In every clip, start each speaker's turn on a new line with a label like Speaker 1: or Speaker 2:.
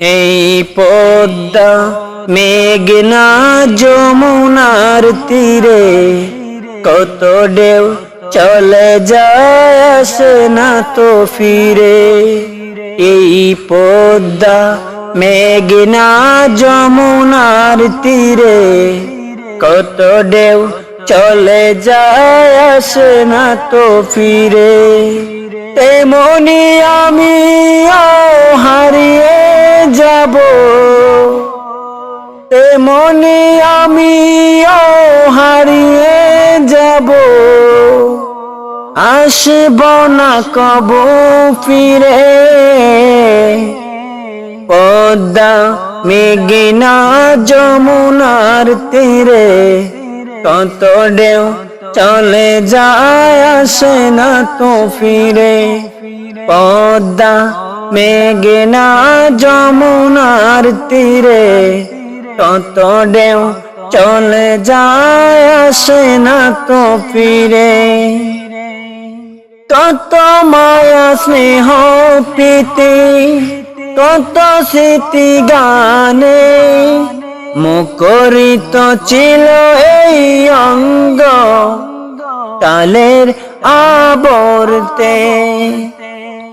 Speaker 1: এই পদ্মা মেঘনা যমুনার তীরে কত ঢেউ চলে যায় আসে না তো ফিরে। এই পদ্মা মেঘনা যমুনার তীরে কত ঢেউ চলে যায় আসে না তো ফিরে। তেমনি আমিও হারিয়ে যাব, তেমনি আমিও হারিয়ে যাব, আসব না কবু ফিরে। পদ্মা মেঘনা যমুনার তীরে কত ঢেউ চলে যায় আসে না তো ফিরে। পদ্মা মেঘনা যমুনার তীরে কত ঢেউ চলে যায় আসে না তো ফিরে। কত মায়া স্নেহ প্রীতি কত স্মৃতি গানে মুখরিত ছিল এই অঙ্গ কালের আবর্তে।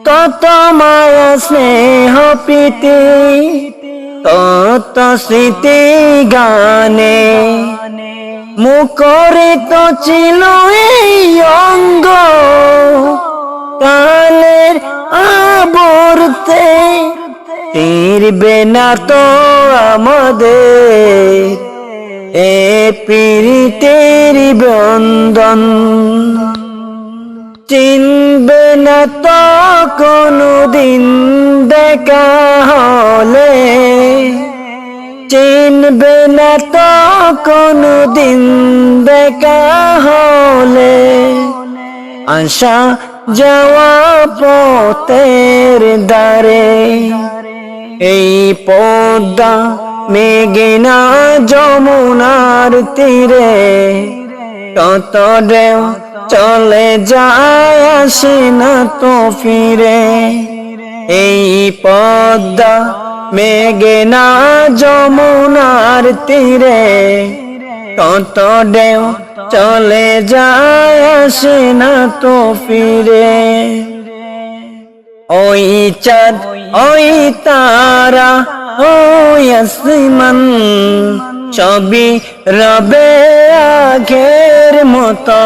Speaker 1: কত মায়া স্নেহ প্রীতি কত স্মৃতি গানে মুখরিত ছিল এই অঙ্গ কালের আবর্তে। ফিরবে না তো আমাদের এ প্রীতির বন্ধন, চিনবে না তো কোনদিন দেখা হলে, চিনবে না তো কোনদিন দেখা হলে। আশা যাওয়া পথের ধারে এই পদ্মা মেঘনা যমুনার তীরে কত ঢেউ চলে যায় আসে না তো ফিরে। এই পদ্মা মেঘনা যমুনার তীরে কত ঢেউ চলে যায় আসে না তো ফিরে। ওই চাঁদ ওই তারা ওই আসমান সবই রবে আগের মতো।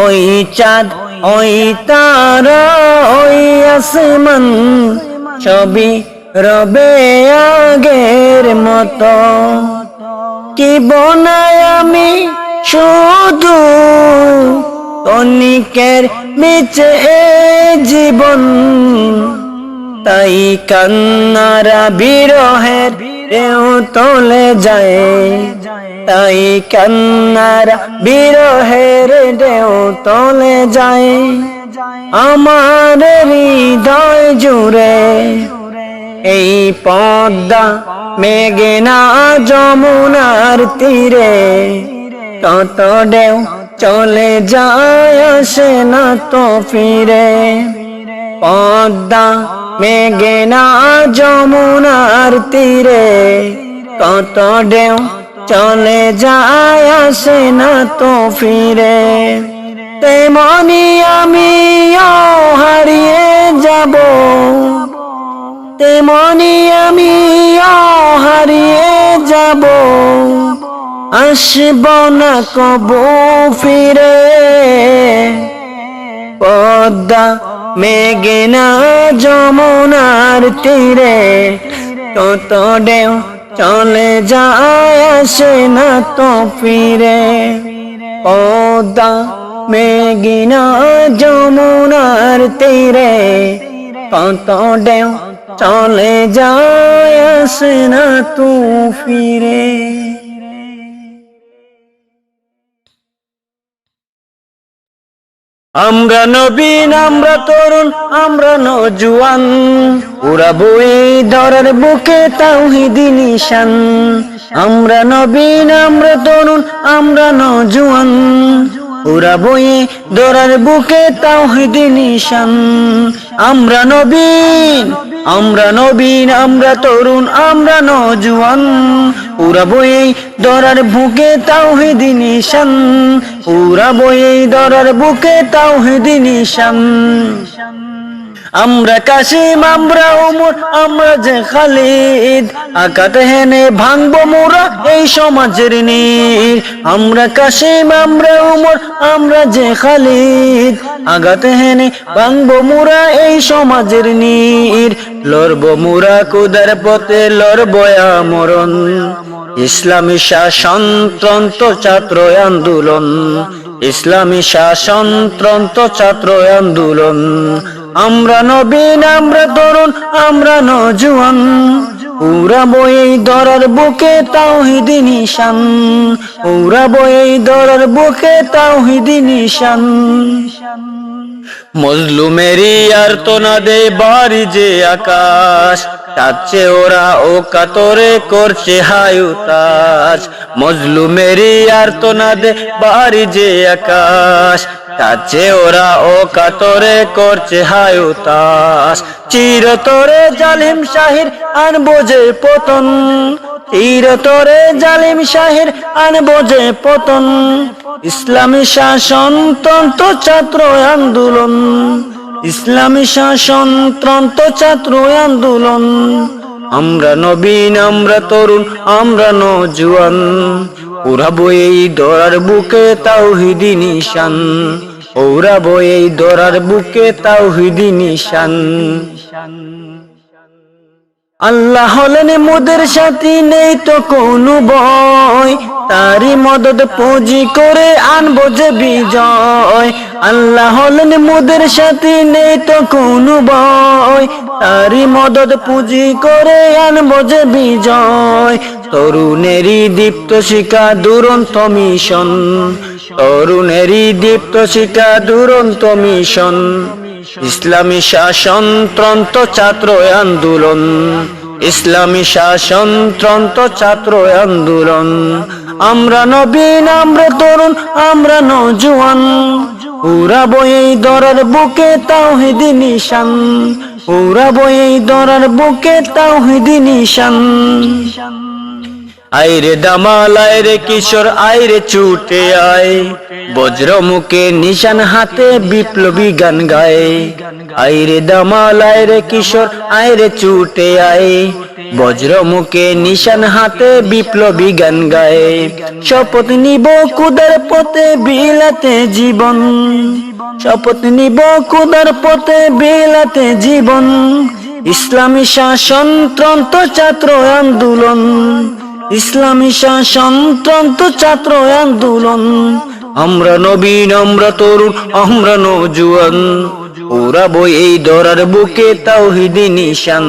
Speaker 1: ওই চাঁদ ওই তারা ওই আসমান সবই রবে আগের মতো। কি বনাই আমি শুধু তনিকের নিচে জীবন, তাই কান্নারা বিরহের ঢেউ তোলে যায়, তাই কান্নারা বিরহের ঢেউ তোলে যায় আমার হৃদয় জুড়ে। এই পদ্মা মেঘনা যমুনার তীরে কত ঢেউ চলে যায় আসে না তো ফিরে। পদ্মা মেঘনা যমুনার তীরে কত ঢেউ চলে যায় আসে না তো ফিরে। তেমনি আমিও হারিয়ে যাব, তেমনি আমিও হারিয়ে যাব, আসব না কবু ফিরে। পদ্মা মেঘনা যমুনার তীরে কত ঢেউ চলে যায় আসে না তো ফিরে। পদ্মা মেঘনা যমুনার তীরে কত ঢেউ চলে যায় আসে না তো ফিরে। আমরা নবীন আমরা তরুণ আমরা নওজোয়ান, উড়াবো এই ধরার বুকে তাওহীদি নিশান। আমরা নবীন আমরা তরুণ আমরা নওজোয়ান, উড়াবো এই ধরার বুকে তাওহীদি নিশান। আমরা নবীন আমরা নবীন আমরা তরুণ আমরা নওজোয়ান উড়াবো এই দরার বুকে তাওহীদি নিশান উড়াবো এই দরার বুকে তাওহীদি নিশান আমরা কাসিম আমরা ওমর আমরা যে খালিদ আকাত হেনে ভাঙবো মোরা এই সমাজের নীর আমরা কাসিম আমরা ওমর আমরা যে খালিদ আঘাত হেনে ভাঙবো মোরা এই সমাজের নীর লড়বো মোরা কুদার পথে লড়বো আমরণ ইসলামী শাসনতন্ত্র ছাত্র আন্দোলন ইসলামী শাসনতন্ত্র ছাত্র আন্দোলন আমরা নবীন আমরা তরুণ আমরা নওজোয়ান উড়াবো এই দরার বুকে তাওহীদি নিশান উড়াবো এই দরার বুকে তাওহীদি নিশান মজলুমেরই আর্তনাদে বাড়ি যে আকাশ কাঁদছে ওরা ও কাতরে করছে হায়ুতাস মজলুমেরই আর্তনাদে বাড়ি যে আকাশ কাঁদছে ওরা ও কাতরে করছে হায়ুতাস চিরতরে জালিম শাহির আনবো যে পতন চিরতরে জালিম শাহির আনবো যে পতন ইসলামী শাসনতন্ত্র ছাত্র আন্দোলন ইসলামী শাসনতন্ত্র ছাত্র আন্দোলন আমরা নবীন আমরা তরুণ আমরা নওজোয়ান উড়াবো এই দরার বুকে তাওহীদি নিশান উড়াবো এই দরার বুকে তাওহীদি নিশান আল্লাহ হলেন মোদের সাথী নেই তো কোনো ভয় তারই মদদ পুঁজি করে আনবো যে বিজয় আল্লাহ হলেন মোদের সাথী নেই তো কোনো ভয় তারই মদদ পুঁজি করে আনবো যে বিজয় তরুণেরই দীপ্ত শিখা দুরন্ত মিশন তরুণেরই দীপ্ত শিখা দুরন্ত মিশন ইসলামী শাসনতন্ত্র ছাত্র আন্দোলন ইসলামী শাসনতন্ত্র ছাত্র আন্দোলন আমরা নবীন আমরা তরুণ আমরা নওজোয়ান উড়াবো এই দরার বুকে তাওহীদি নিশান উড়াবো এই দরার বুকে তাওহীদি নিশান আইরে দামাল আইরে কিশোর আইরে ছুটে আয় বজ্র মুখে নিশান হাতে বিপ্লবী গান গায় আইরে দামাল আইরে কিশোর আইরে ছুটে আয় বজ্র মুখে নিশান হাতে বিপ্লবী গান গায় শপথ নিব কুদার পথে বিলাতে জীবন শপথ নিব কুদার পথে বিলাতে জীবন ইসলামী শাসনতন্ত্র ছাত্র আন্দোলন ইসলামী শাসনতন্ত্র ছাত্র আন্দোলন আমরা নবীন আমরা তরুণ আমরা নওজোয়ান উড়াবো এই দরার বুকে তাওহীদি নিশান